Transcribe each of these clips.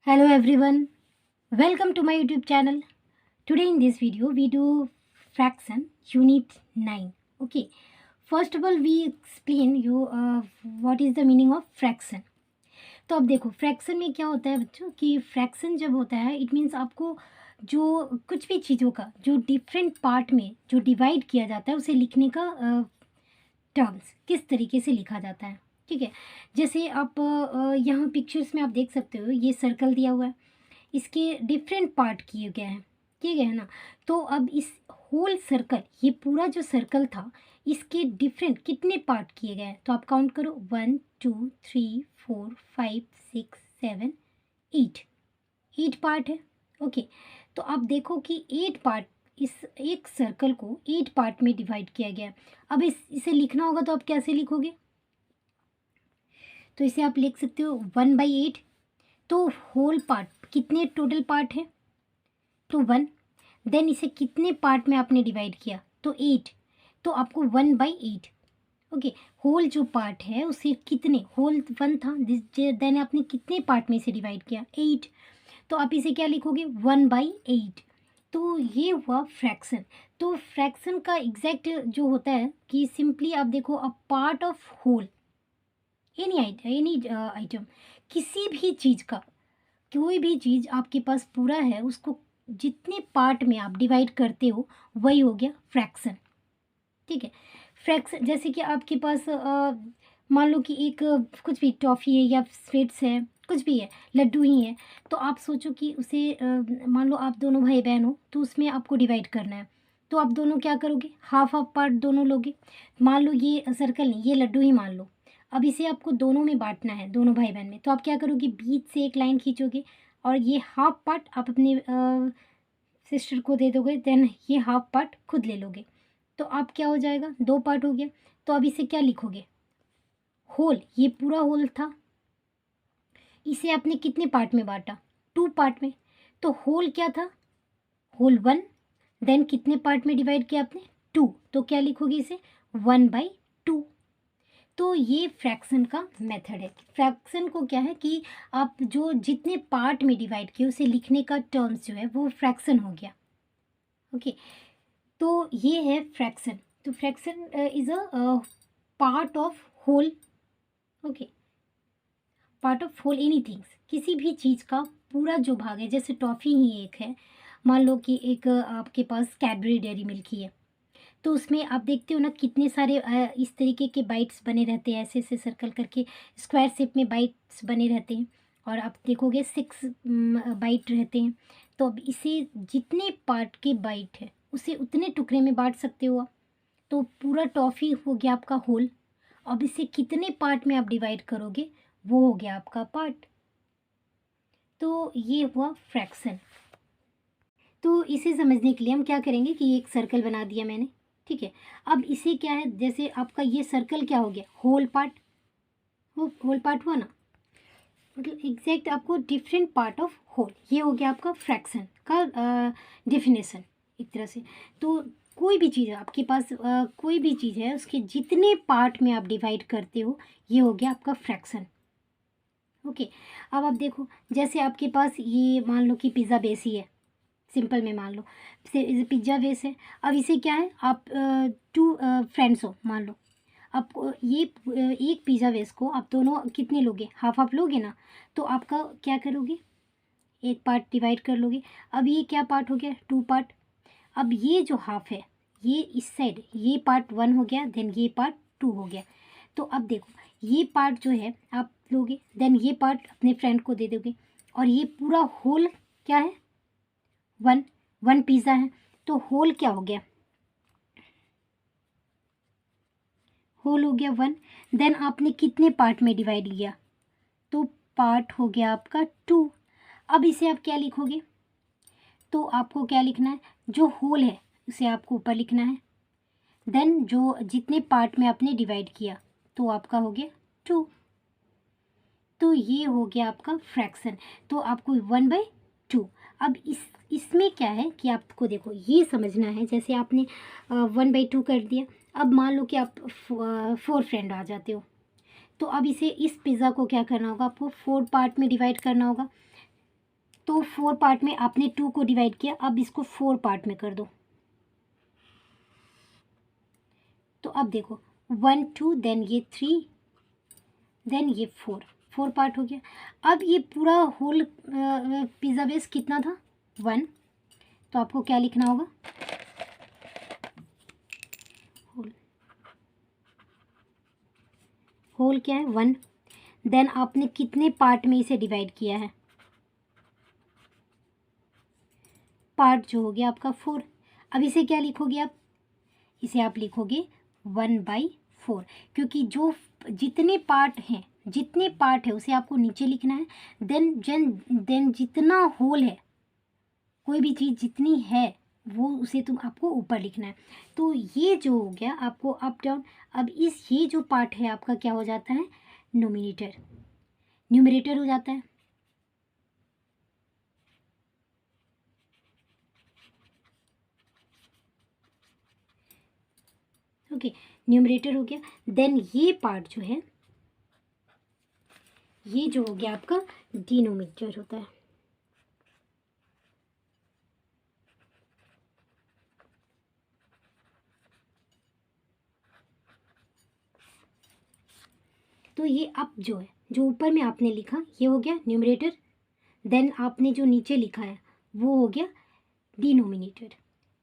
Hello everyone, welcome to my YouTube channel. Today in this video we do fraction unit 9. Okay, first of all we explain you what is the meaning of fraction. तो अब देखो fraction में क्या होता है बच्चों कि fraction जब होता है इट मीन्स आपको जो कुछ भी चीज़ों का जो डिफरेंट पार्ट में जो डिवाइड किया जाता है उसे लिखने का टर्म्स किस तरीके से लिखा जाता है। ठीक है, जैसे आप यहाँ पिक्चर्स में आप देख सकते हो ये सर्कल दिया हुआ है, इसके डिफरेंट पार्ट किए गए हैं ना। तो अब इस होल सर्कल, ये पूरा जो सर्कल था इसके डिफरेंट कितने पार्ट किए गए हैं तो आप काउंट करो 1 2 3 4 5 6 7 8 8 पार्ट है। ओके, तो आप देखो कि 8 पार्ट, इस एक सर्कल को 8 पार्ट में डिवाइड किया गया है। अब इसे लिखना होगा तो आप कैसे लिखोगे? तो इसे आप लिख सकते हो 1/8। तो होल पार्ट कितने टोटल पार्ट है तो 1। देन इसे कितने पार्ट में आपने डिवाइड किया तो 8, तो आपको 1/8। ओके, होल जो पार्ट है उसे कितने, होल 1 था, देन आपने कितने पार्ट में इसे डिवाइड किया 8, तो आप इसे क्या लिखोगे 1/8। तो ये हुआ फ्रैक्शन। तो फ्रैक्शन का एग्जैक्ट जो होता है कि सिंपली आप देखो a part of whole any item, किसी भी चीज़ का, कोई भी चीज़ आपके पास पूरा है उसको जितने पार्ट में आप डिवाइड करते हो वही हो गया फ्रैक्शन। ठीक है, फ्रैक्शन जैसे कि आपके पास मान लो कि एक कुछ भी टॉफ़ी है या स्वीट्स है, कुछ भी है, लड्डू ही है, तो आप सोचो कि उसे मान लो आप दोनों भाई बहन हो तो उसमें आपको डिवाइड करना है। तो आप दोनों क्या करोगे, हाफ हाफ पार्ट दोनों लोगे। मान लो ये सर्कल नहीं, ये लड्डू ही मान लो। अब इसे आपको दोनों में बांटना है, दोनों भाई बहन में, तो आप क्या करोगे, बीच से एक लाइन खींचोगे और ये हाफ पार्ट आप अपने सिस्टर को दे दोगे, देन ये हाफ पार्ट खुद ले लोगे। तो आप क्या हो जाएगा, 2 पार्ट हो गया। तो अब इसे क्या लिखोगे, होल, ये पूरा होल था, इसे आपने कितने पार्ट में बांटा 2 पार्ट में। तो होल क्या था, होल 1, देन कितने पार्ट में डिवाइड किया आपने 2, तो क्या लिखोगे इसे 1/2। तो ये फ्रैक्शन का मेथड है। फ्रैक्शन को क्या है कि आप जो जितने पार्ट में डिवाइड किए उसे लिखने का टर्म्स जो है वो फ्रैक्शन हो गया। ओके, तो ये है फ्रैक्शन। तो fraction is a part of whole. Okay, part of whole any things, किसी भी चीज़ का पूरा जो भाग है, जैसे टॉफ़ी ही एक है, मान लो कि एक आपके पास कैडबरी डेयरी मिल्क ही है, तो उसमें आप देखते हो ना कितने सारे इस तरीके के बाइट्स बने रहते हैं, ऐसे ऐसे सर्कल करके स्क्वायर शेप में बाइट्स बने रहते हैं, और आप देखोगे 6 बाइट रहते हैं। तो अब इसे जितने पार्ट के बाइट है उसे उतने टुकड़े में बांट सकते हो आप। तो पूरा टॉफ़ी हो गया आपका होल। अब इसे कितने पार्ट में आप डिवाइड करोगे वो हो गया आपका पार्ट। तो ये हुआ फ्रैक्शन। तो इसे समझने के लिए हम क्या करेंगे कि एक सर्कल बना दिया मैंने। ठीक है, अब इसे क्या है, जैसे आपका ये सर्कल क्या हो गया, होल पार्ट, वो होल पार्ट हुआ ना, मतलब एग्जैक्ट आपको डिफरेंट पार्ट ऑफ होल, ये हो गया आपका फ्रैक्शन का डेफिनेशन एक तरह से। तो कोई भी चीज़ है आपके पास, कोई भी चीज़ है उसके जितने पार्ट में आप डिवाइड करते हो ये हो गया आपका फ्रैक्शन। ओके, अब आप देखो जैसे आपके पास ये मान लो कि पिज़्ज़ा बेस ही है, सिंपल में मान लो पिज्ज़ा बेस है। अब इसे क्या है, आप 2 फ्रेंड्स हो मान लो, आपको ये एक पिज़्ज़ा बेस को आप दोनों कितने लोगे, हाफ हाफ लोगे ना। तो आपका क्या करोगे, एक पार्ट डिवाइड कर लोगे। अब ये क्या पार्ट हो गया, 2 पार्ट। अब ये जो हाफ है ये इस साइड, ये पार्ट 1 हो गया, देन ये पार्ट 2 हो गया। तो अब देखो ये पार्ट जो है आप लोगे, देन ये पार्ट अपने फ्रेंड को दे दोगे, और ये पूरा होल क्या है, 1 पिज़्ज़ा है। तो होल क्या हो गया, होल हो गया 1। देन आपने कितने पार्ट में डिवाइड किया, तो पार्ट हो गया आपका 2। अब इसे आप क्या लिखोगे, तो आपको क्या लिखना है, जो होल है उसे आपको ऊपर लिखना है, देन जो जितने पार्ट में आपने डिवाइड किया तो आपका हो गया 2। तो ये हो गया आपका फ्रैक्शन। तो आपको 1/2। अब इसमें क्या है कि आपको देखो ये समझना है, जैसे आपने 1/2 कर दिया। अब मान लो कि आप 4 फ्रेंड आ जाते हो, तो अब इसे इस पिज़्ज़ा को क्या करना होगा, आपको 4 पार्ट में डिवाइड करना होगा। तो 4 पार्ट में आपने 2 को डिवाइड किया, अब इसको 4 पार्ट में कर दो। तो अब देखो 1 2 देन ये 3 देन ये 4 पार्ट हो गया। अब ये पूरा होल पिज़्ज़ा बेस कितना था 1, तो आपको क्या लिखना होगा होल, होल क्या है 1। देन आपने कितने पार्ट में इसे डिवाइड किया है, पार्ट जो हो गया आपका 4। अब इसे क्या लिखोगे आप, इसे आप लिखोगे 1/4, क्योंकि जो जितने पार्ट है उसे आपको नीचे लिखना है। देन जितना होल है, कोई भी चीज़ जितनी है वो उसे आपको ऊपर लिखना है। तो ये जो हो गया आपको अप डाउन। अब ये जो पार्ट है आपका क्या हो जाता है, न्यूमरेटर हो जाता है। ओके, न्यूमरेटर हो गया। देन ये पार्ट जो है, ये जो हो गया आपका डिनोमिनेटर होता है। तो ये अब जो है, जो ऊपर में आपने लिखा ये हो गया न्यूमरेटर। देन आपने जो नीचे लिखा है वो हो गया डिनोमिनेटर।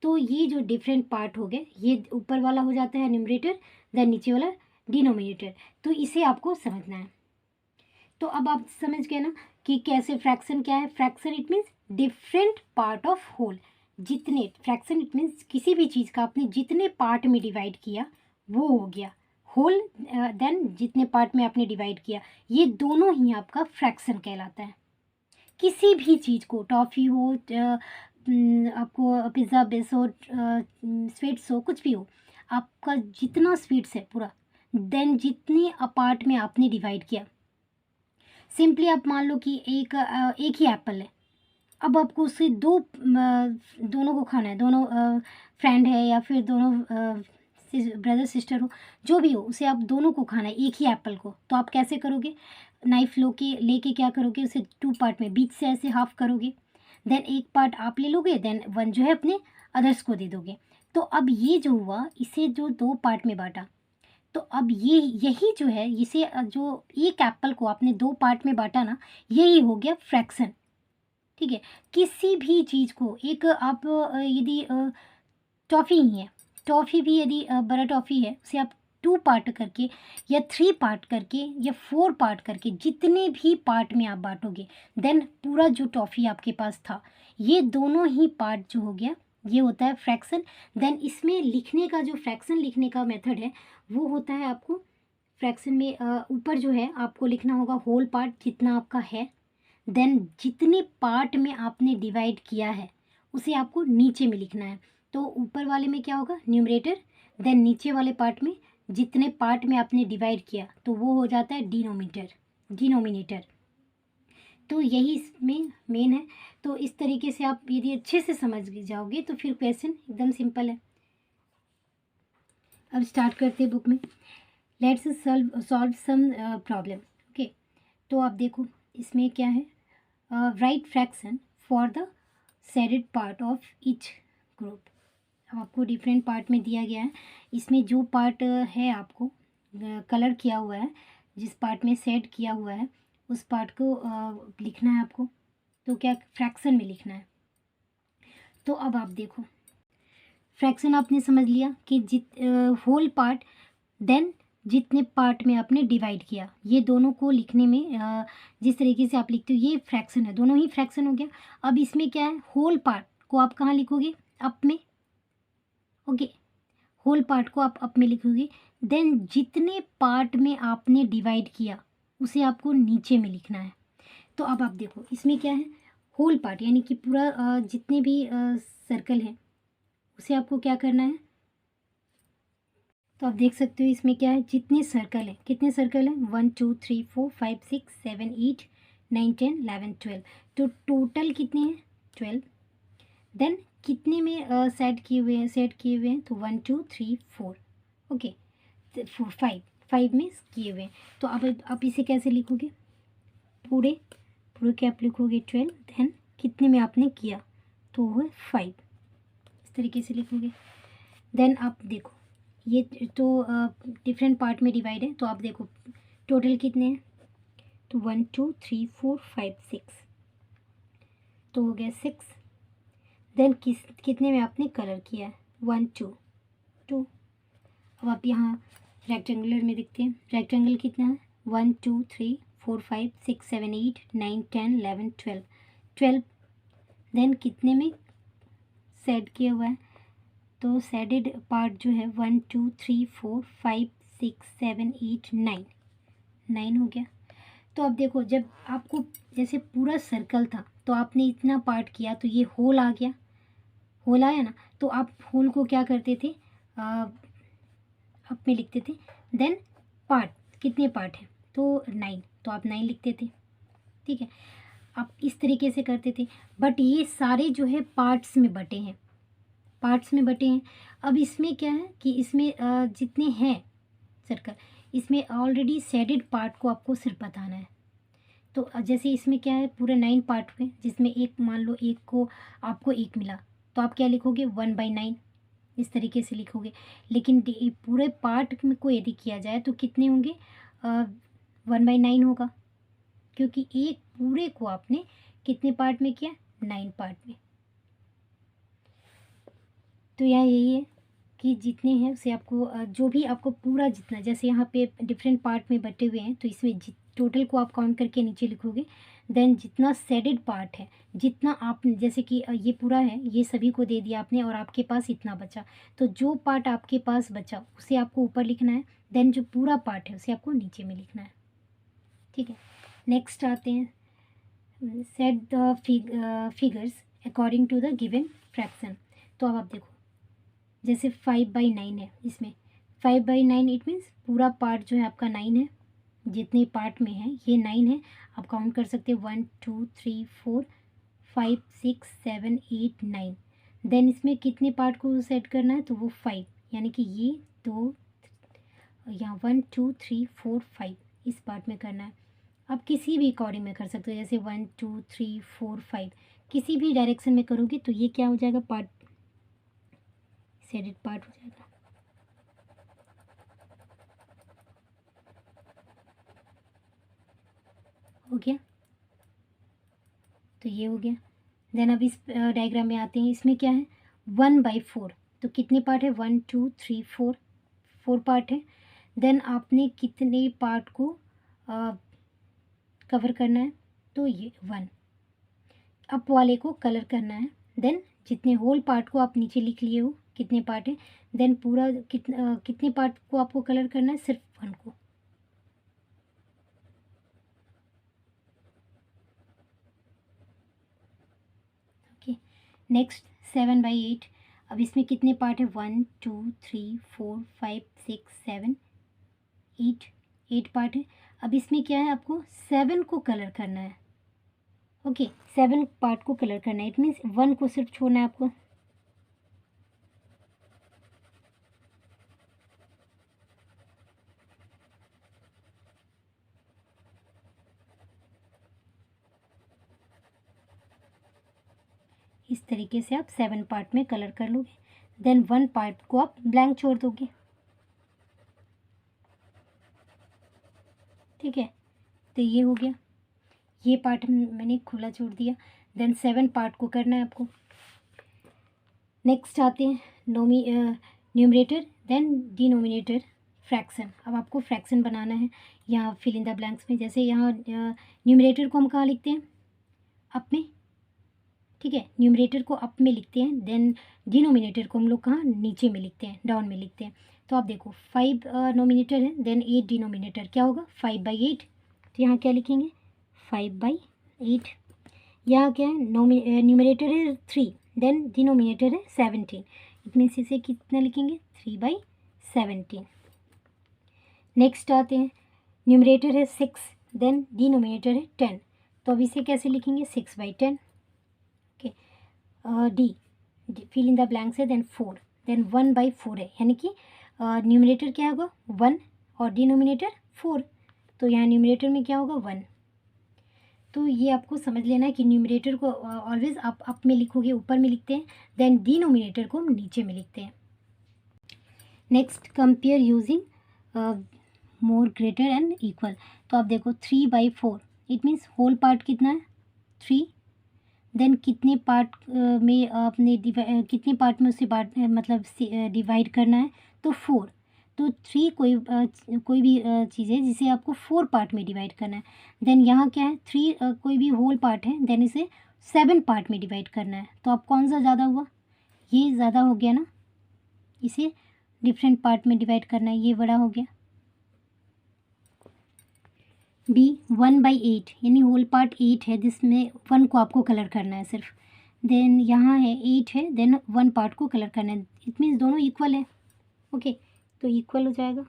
तो ये जो डिफरेंट पार्ट हो गए, ये ऊपर वाला हो जाता है न्यूमरेटर, देन नीचे वाला डिनोमिनेटर। तो इसे आपको समझना है। तो अब आप समझ गए ना कि कैसे फ्रैक्शन क्या है। Fraction it means different part of whole. जितने फ्रैक्शन इट मीन्स किसी भी चीज़ का आपने जितने पार्ट में डिवाइड किया वो हो गया होल। देन जितने पार्ट में आपने डिवाइड किया, ये दोनों ही आपका फ्रैक्शन कहलाता है। किसी भी चीज़ को, टॉफ़ी हो, आपको पिज़्ज़ा बेस हो, स्वीट्स हो, कुछ भी हो, आपका जितना स्वीट्स है पूरा, देन जितने पार्ट में आपने डिवाइड किया। सिंपली आप मान लो कि एक ही एप्पल है, अब आपको उससे दोनों को खाना है, दोनों फ्रेंड है या फिर दोनों ब्रदर सिस्टर हो, जो भी हो, उसे आप दोनों को खाना है, एक ही एप्पल को। तो आप कैसे करोगे, नाइफ लेके क्या करोगे, उसे 2 पार्ट में बीच से ऐसे हाफ करोगे। देन एक पार्ट आप ले लोगे, देन 1 जो है अपने अदर्स को दे दोगे। तो अब ये जो हुआ, इसे जो 2 पार्ट में बांटा, तो अब यही जो है, इसे जो एक एप्पल को आपने 2 पार्ट में बांटा ना, यही हो गया फ्रैक्शन। ठीक है, किसी भी चीज़ को एक आप यदि टॉफ़ी ही है, टॉफ़ी भी यदि बड़ा टॉफ़ी है, उसे आप 2 पार्ट करके या 3 पार्ट करके या 4 पार्ट करके जितने भी पार्ट में आप बांटोगे, देन पूरा जो टॉफ़ी आपके पास था, ये दोनों ही पार्ट जो हो गया, ये होता है फ्रैक्शन। देन इसमें लिखने का, जो फ्रैक्शन लिखने का मेथड है, वो होता है आपको फ्रैक्शन में ऊपर जो है आपको लिखना होगा होल पार्ट जितना आपका है। देन जितने पार्ट में आपने डिवाइड किया है उसे आपको नीचे में लिखना है। तो ऊपर वाले में क्या होगा, न्यूमरेटर। देन नीचे वाले पार्ट में जितने पार्ट में आपने डिवाइड किया, तो वो हो जाता है डिनोमिनेटर। तो यही इसमें मेन है। तो इस तरीके से आप यदि अच्छे से समझ जाओगे तो फिर क्वेश्चन एकदम सिंपल है। अब स्टार्ट करते हैं बुक में। Let's solve some problem. Okay, तो आप देखो इसमें क्या है, right fraction for the shaded part of each group. आपको डिफरेंट पार्ट में दिया गया है, इसमें जो पार्ट है आपको कलर किया हुआ है, जिस पार्ट में शेड किया हुआ है, उस पार्ट को लिखना है आपको। तो क्या फ्रैक्शन में लिखना है। तो अब आप देखो, फ्रैक्शन आपने समझ लिया कि होल पार्ट, देन जितने पार्ट में आपने डिवाइड किया, ये दोनों को लिखने में जिस तरीके से आप लिखते हो ये फ्रैक्शन है, दोनों ही फ्रैक्शन हो गया। अब इसमें क्या है, होल पार्ट को आप कहाँ लिखोगे, अप में। ओके, होल पार्ट को आप अप में लिखोगे। देन जितने पार्ट में आपने डिवाइड किया उसे आपको नीचे में लिखना है। तो अब आप देखो इसमें क्या है, होल पार्ट यानी कि पूरा जितने भी सर्कल है उसे आपको क्या करना है। तो आप देख सकते हो इसमें क्या है, जितने सर्कल हैं, कितने सर्कल हैं, 1 2 3 4 5 6 7 8 9 10 11 12। तो टोटल कितने हैं, 12। देन कितने में सेट किए हुए हैं, तो 1 2 3 4। ओके, 5 में किए हुए हैं। तो अब आप इसे कैसे लिखोगे, पूरे के आप लिखोगे 12, देन कितने में आपने किया, तो वो है 5। इस तरीके से लिखोगे। देन आप देखो ये तो डिफरेंट पार्ट में डिवाइड है, तो आप देखो टोटल कितने हैं, तो 1 2 3 4 5 6, तो हो गया 6। देन कितने में आपने कलर किया है, 1 2 2। अब आप यहाँ रेक्टेंगुलर में देखते हैं, रेक्टेंगल कितना है, 1 2 3 4 5 6 7 8 9 10 11 12 12। देन कितने में सेड किया हुआ है, तो सेडेड पार्ट जो है 1 2 3 4 5 6 7 8 9, 9 हो गया। तो अब देखो जब आपको जैसे पूरा सर्कल था तो आपने इतना पार्ट किया तो ये होल आ गया, होल आया ना, तो आप होल को क्या करते थे, आप में लिखते थे। देन पार्ट, कितने पार्ट हैं, तो 9, तो आप 9 लिखते थे। ठीक है, आप इस तरीके से करते थे। बट ये सारे जो है पार्ट्स में बटे हैं, पार्ट्स में बटे हैं। अब इसमें क्या है कि इसमें जितने हैं सर्कल, इसमें ऑलरेडी शेडेड पार्ट को आपको सिर्फ बताना है। तो जैसे इसमें क्या है, पूरे 9 पार्ट हुए, जिसमें एक मान लो एक को आपको 1 मिला, तो आप क्या लिखोगे, 1/9, इस तरीके से लिखोगे। लेकिन पूरे पार्ट में को यदि किया जाए तो कितने होंगे, 1/9 होगा, क्योंकि एक पूरे को आपने कितने पार्ट में किया, 9 पार्ट में। तो यहाँ यही है कि जितने हैं उसे आपको जो भी आपको पूरा जितना, जैसे यहाँ पे डिफरेंट पार्ट में बटे हुए हैं, तो इसमें टोटल को आप काउंट करके नीचे लिखोगे। देन जितना सेडेड पार्ट है, जितना आप, जैसे कि ये पूरा है, ये सभी को दे दिया आपने और आपके पास इतना बचा, तो जो पार्ट आपके पास बचा उसे आपको ऊपर लिखना है। देन जो पूरा पार्ट है उसे आपको नीचे में लिखना है। ठीक है, नेक्स्ट आते हैं, set the figures according to the given fraction. तो अब आप देखो जैसे 5/9 है, इसमें 5/9 इट मीन्स पूरा पार्ट जो है आपका 9 है, जितने पार्ट में है ये 9 है। आप काउंट कर सकते हैं 1 2 3 4 5 6 7 8 9। देन इसमें कितने पार्ट को सेट करना है, तो वो 5, यानी कि ये दो, यहाँ 1 2 3 4 5 इस पार्ट में करना है। आप किसी भी अकॉर्डिंग में कर सकते हो, जैसे 1 2 3 4 5 किसी भी डायरेक्शन में करोगे तो ये क्या हो जाएगा, पार्ट शेडेड पार्ट हो जाएगा। हो गया, तो ये हो गया। देन अब इस डायग्राम में आते हैं, इसमें क्या है, 1/4, तो कितने पार्ट है, 1 2 3 4, 4 पार्ट है। देन आपने कितने पार्ट को कवर करना है, तो ये 1, अप वाले को कलर करना है। देन जितने होल पार्ट को आप नीचे लिख लिए हो कितने पार्ट है, देन पूरा कितने पार्ट को आपको कलर करना है, सिर्फ 1 को। Okay, next 7/8। अब इसमें कितने पार्ट है, 1 2 3 4 5 6 7 8, 8 पार्ट है। अब इसमें क्या है, आपको 7 को कलर करना है। ओके, 7 पार्ट को कलर करना है, इट मीन्स 1 को सिर्फ छोड़ना है आपको। इस तरीके से आप 7 पार्ट में कलर कर लोगे। देन 1 पार्ट को आप ब्लैंक छोड़ दोगे। ठीक है, तो ये हो गया, ये पार्ट मैंने खुला छोड़ दिया। देन 7 पार्ट को करना है आपको। नेक्स्ट आते हैं न्यूमरेटर देन डिनोमिनेटर फ्रैक्शन। अब आपको फ्रैक्शन बनाना है, यहाँ फिल इन द ब्लैंक्स में। जैसे यहाँ न्यूमरेटर को हम कहाँ लिखते हैं, अप में। ठीक है, न्यूमरेटर को अप में लिखते हैं, देन डिनोमिनेटर को हम लोग कहाँ, नीचे में लिखते हैं, डाउन में लिखते हैं। तो आप देखो 5 नोमिनेटर है, देन 8 डिनोमिनेटर, क्या होगा 5/8। तो यहाँ क्या लिखेंगे, 5/8। यहाँ क्या है, न्यूमरेटर है 3, देन डिनोमिनेटर है 17, इट मीन्स इसे कितना लिखेंगे, 3/17। नेक्स्ट आते हैं, न्यूमरेटर है 6, देन डिनोमिनेटर है 10, तो अब इसे कैसे लिखेंगे, 6/10। Okay, D fill in the blanks है, देन 4, देन 1/4 है, यानी कि न्यूमरेटर क्या होगा 1 और डिनोमिनेटर 4, तो यहाँ न्यूमरेटर में क्या होगा 1। तो ये आपको समझ लेना है कि न्यूमरेटर को ऑलवेज आप अप में लिखोगे, ऊपर में लिखते हैं, देन डिनोमिनेटर को हम नीचे में लिखते हैं। Next compare using more greater and equal. तो आप देखो 3/4 इट मीन्स होल पार्ट कितना है 3, देन कितने पार्ट में आपने कितने पार्ट में उसे मतलब डिवाइड करना है, तो 4। तो 3 कोई भी चीज़ है जिसे आपको 4 पार्ट में डिवाइड करना है। देन यहाँ क्या है 3 कोई भी होल पार्ट है, देन इसे 7 पार्ट में डिवाइड करना है। तो आप कौन सा ज़्यादा हुआ, ये ज़्यादा हो गया ना, इसे डिफरेंट पार्ट में डिवाइड करना है, ये बड़ा हो गया। बी 1/8 यानी होल पार्ट 8 है जिसमें 1 को आपको कलर करना है सिर्फ। देन यहाँ है 8 है, देन 1 पार्ट को कलर करना है, इट मीन्स दोनों इक्वल है। ओके, तो इक्वल हो जाएगा।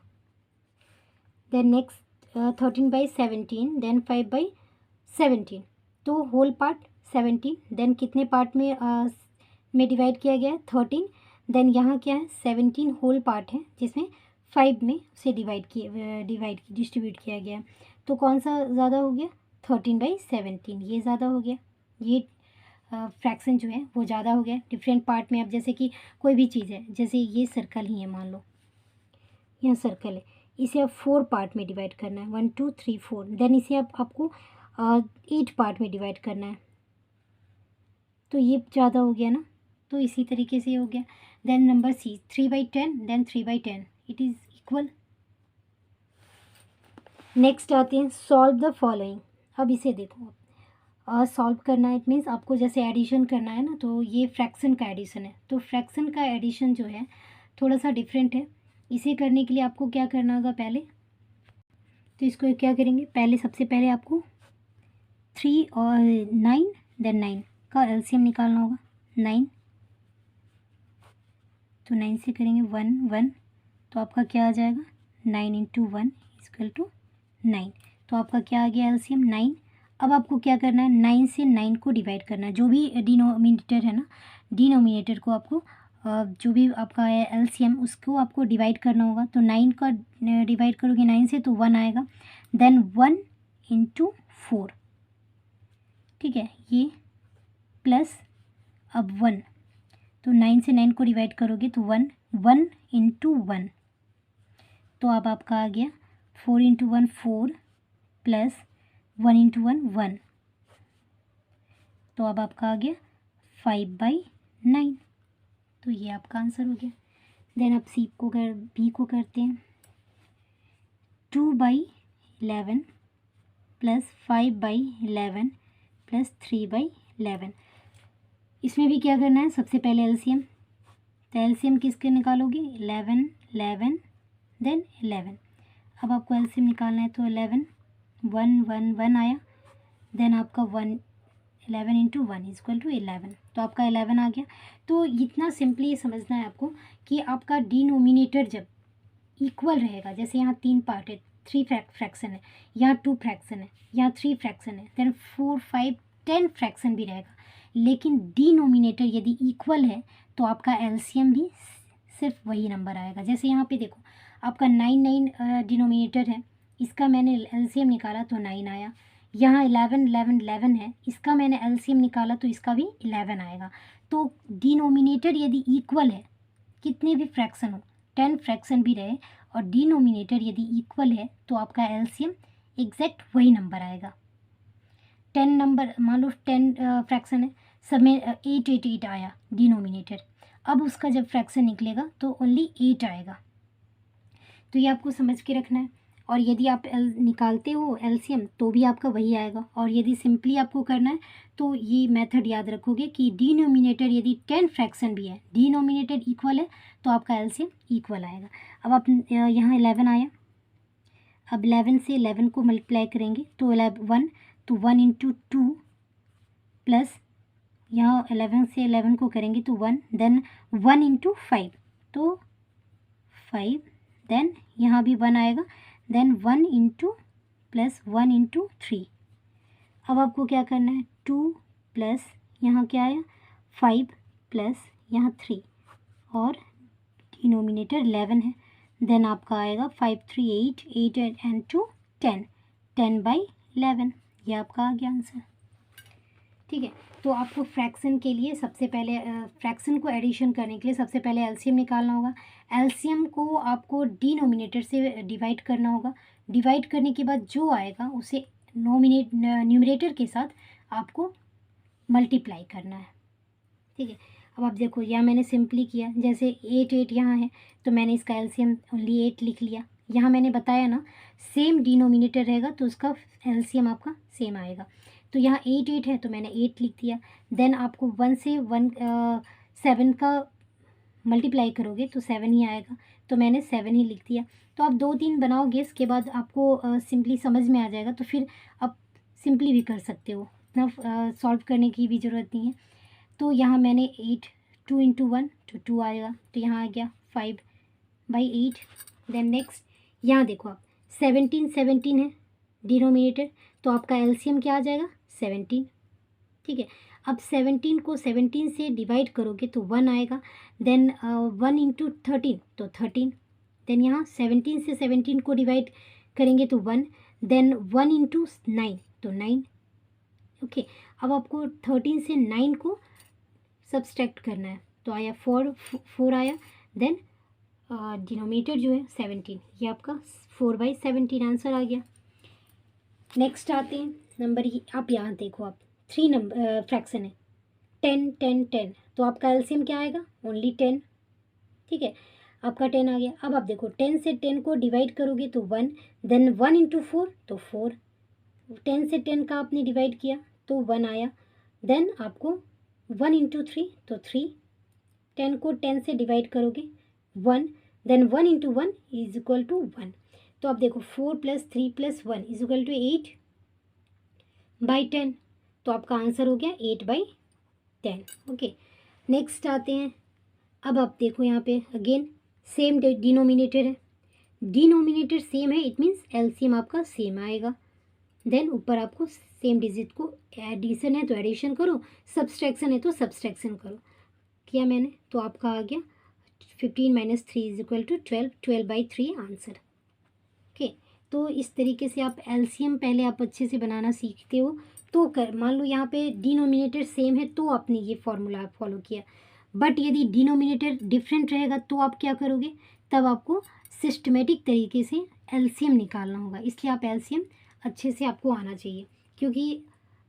Then next 13/17, then 5/17। तो होल पार्ट 17, देन कितने पार्ट में डिवाइड किया गया है 13, देन यहाँ क्या है 17 होल पार्ट है जिसमें 5 में उसे डिस्ट्रीब्यूट किया गया है। तो कौन सा ज़्यादा हो गया 13/17, ये ज़्यादा हो गया, ये फ्रैक्शन जो है वो ज़्यादा हो गया डिफरेंट पार्ट में। अब जैसे कि कोई भी चीज़ है, जैसे ये सर्कल ही है, मान लो यहाँ सर्कल है, इसे आप 4 पार्ट में डिवाइड करना है, 1 2 3 4, देन इसे आपको 8 पार्ट में डिवाइड करना है, तो ये ज़्यादा हो गया ना, तो इसी तरीके से हो गया। Then number C 3/10, then 3/10 it is equal. Next आते हैं सॉल्व द फॉलोइंग। अब इसे देखो, सॉल्व करना है, इट मीन्स आपको जैसे एडिशन करना है ना, तो ये फ्रैक्शन का एडिशन है, तो फ्रैक्शन का एडिशन जो है थोड़ा सा डिफरेंट है। इसे करने के लिए आपको क्या करना होगा पहले, तो इसको क्या करेंगे, पहले सबसे पहले आपको 3 और 9, देन 9 का एलसीएम निकालना होगा 9, तो 9 से करेंगे 1 1, तो आपका क्या आ जाएगा 9 × 1 = 9, तो आपका क्या आ गया एलसीएम 9। अब आपको क्या करना है 9 से 9 को डिवाइड करना है, जो भी डिनोमिनेटर है ना, डिनोमिनेटर को आपको जो भी आपका है एलसीएम उसको आपको डिवाइड करना होगा। तो 9 का डिवाइड करोगे 9 से तो 1 आएगा, देन 1 × 4, ठीक है, ये प्लस अब 1, तो 9 से 9 को डिवाइड करोगे तो 1 1 × 1, तो अब आपका आ गया 4 × 1 4 प्लस 1 × 1 1, तो अब आपका आ गया 5/9, तो ये आपका आंसर हो गया। देन अब बी को करते हैं 2/11 प्लस 5/11 प्लस 3/11। इसमें भी क्या करना है, सबसे पहले एलसीएम, तो एलसीएम किसके निकालोगे 11 11 देन 11। अब आपको एलसीएम निकालना है, तो 11 1 1 1 आया, देन आपका 1 11 × 1 = 11, तो आपका 11 आ गया। तो इतना सिंपली ये समझना है आपको कि आपका डिनोमिनेटर जब इक्वल रहेगा, जैसे यहाँ 3 पार्ट है, 3 फ्रैक्शन है, यहाँ 2 फ्रैक्शन है, यहाँ 3 फ्रैक्शन है, देन 4 5 10 फ्रैक्शन भी रहेगा, लेकिन डिनोमिनेटर यदि इक्वल है तो आपका एलसीएम भी सिर्फ वही नंबर आएगा। जैसे यहाँ पे देखो आपका 9 9 डिनोमिनेटर है, इसका मैंने एलसीएम निकाला तो 9 आया, यहाँ 11 11 11 है, इसका मैंने एलसीएम निकाला तो इसका भी 11 आएगा। तो डिनोमिनेटर यदि इक्वल है, कितने भी फ्रैक्शन हो, 10 फ्रैक्शन भी रहे और डिनोमिनेटर यदि इक्वल है तो आपका एलसीएम एग्जैक्ट वही नंबर आएगा। 10 नंबर, मान लो 10 फ्रैक्शन है, सब में 8 8 8 आया डिनोमिनेटर, अब उसका जब फ्रैक्शन निकलेगा तो ओनली 8 आएगा। तो ये आपको समझ के रखना है, और यदि आप निकालते हो एलसीएम तो भी आपका वही आएगा, और यदि सिंपली आपको करना है तो ये मेथड याद रखोगे कि डिनोमिनेटर यदि 10 फ्रैक्शन भी है, डिनोमिनेटर इक्वल है तो आपका एलसीएम इक्वल आएगा। अब आप यहाँ 11 आया, अब 11 से 11 को मल्टीप्लाई करेंगे तो 1, तो 1 × 2 प्लस यहाँ 11 से 11 को करेंगे तो 1, देन 1 × 5 तो 5, देन यहाँ भी 1 आएगा, देन 1 × प्लस 1 × 3। अब आपको क्या करना है 2 प्लस यहाँ क्या आया 5 प्लस यहाँ 3, और डिनोमिनेटर 11 है, देन आपका आएगा 5 3 8 8 एंड 2 10 10/11, ये आपका आ गया आंसर। ठीक है, तो आपको फ्रैक्शन के लिए सबसे पहले फ्रैक्शन को एडिशन करने के लिए सबसे पहले एलसीएम निकालना होगा। एलसीएम को आपको डिनोमिनेटर से डिवाइड करना होगा। डिवाइड करने के बाद जो आएगा उसे न्यूमरेटर के साथ आपको मल्टीप्लाई करना है। ठीक है, अब आप देखो यहाँ मैंने सिंपली किया, जैसे 8 यहाँ है तो मैंने इसका एलसीएम ओनली 8 लिख लिया। यहाँ मैंने बताया ना सेम डिनोमिनेटर रहेगा तो उसका एलसीएम आपका सेम आएगा। तो यहाँ 8 है तो मैंने 8 लिख दिया। देन आपको 1 से 7 का मल्टीप्लाई करोगे तो 7 ही आएगा, तो मैंने 7 ही लिख दिया। तो आप 2-3 बनाओगे, इसके बाद आपको सिंपली समझ में आ जाएगा, तो फिर आप सिंपली भी कर सकते हो, इतना सॉल्व करने की भी ज़रूरत नहीं है। तो यहाँ मैंने 8 2 इंटू 1 तो 2 आएगा, तो यहाँ आ गया 5/8। देन नेक्स्ट यहाँ देखो आप 17 है डिनोमिनेटर, तो आपका एलसीएम क्या आ जाएगा 17। ठीक है, अब 17 को 17 से डिवाइड करोगे तो 1 आएगा। देन 1 इंटू 13 तो 13। देन यहाँ 17 से 17 को डिवाइड करेंगे तो 1। देन 1 इंटू 9 तो 9। ओके, अब आपको 13 से 9 को सब्सट्रैक्ट करना है, तो आया 4 आया। देन डिनोमिनेटर जो है 17, ये आपका 4/17 आंसर आ गया। नेक्स्ट आते हैं नंबर ही, आप यहाँ देखो आप 3 नंबर फ्रैक्शन है 10 10 10, तो आपका एलसीएम क्या आएगा ओनली 10। ठीक है, आपका 10 आ गया। अब आप देखो 10 से 10 को डिवाइड करोगे तो 1। देन 1 इंटू 4 तो 4। 10 से 10 का आपने डिवाइड किया तो 1 आया। देन आपको 1 इंटू 3 तो 3। 10 को 10 से डिवाइड करोगे 1। Then 1 into 1 is equal to 1। तो आप देखो 4 + 3 + 1 इज इक्वल टू 8/10, तो आपका आंसर हो गया 8/10। ओके, नेक्स्ट आते हैं। अब आप देखो यहाँ पे अगेन सेम डिनोमिनेटर है, डिनोमिनेटर सेम है, इट मीन्स एलसीएम आपका सेम आएगा। देन ऊपर आपको सेम डिजिट को एडिशन है तो एडिशन करो, सब्सट्रैक्शन है तो सब्सट्रैक्शन करो। किया मैंने, तो आपका आ गया 15 - 3 is equal to 12, 12/3 answer. Okay, तो इस तरीके से आप एलसीएम पहले आप अच्छे से बनाना सीखते हो तो मान लो यहाँ पे डिनोमिनेटर सेम है तो आपने ये फॉर्मूला आप फॉलो किया। बट यदि डिनोमिनेटर डिफरेंट रहेगा तो आप क्या करोगे, तब आपको सिस्टमेटिक तरीके से एलसीएम निकालना होगा। इसलिए आप एलसीएम अच्छे से आपको आना चाहिए, क्योंकि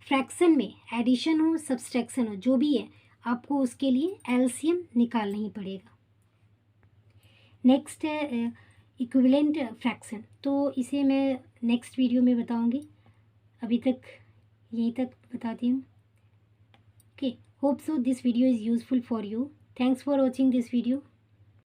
फ्रैक्शन में एडिशन हो सब्सट्रैक्शन हो जो भी है, आपको उसके लिए एलसीएम निकालना ही पड़ेगा। नेक्स्ट है इक्विवेलेंट फ्रैक्शन, तो इसे मैं नेक्स्ट वीडियो में बताऊंगी, अभी तक यहीं तक बताती हूँ। Okay, hope so this video is useful for you. Thanks for watching this video.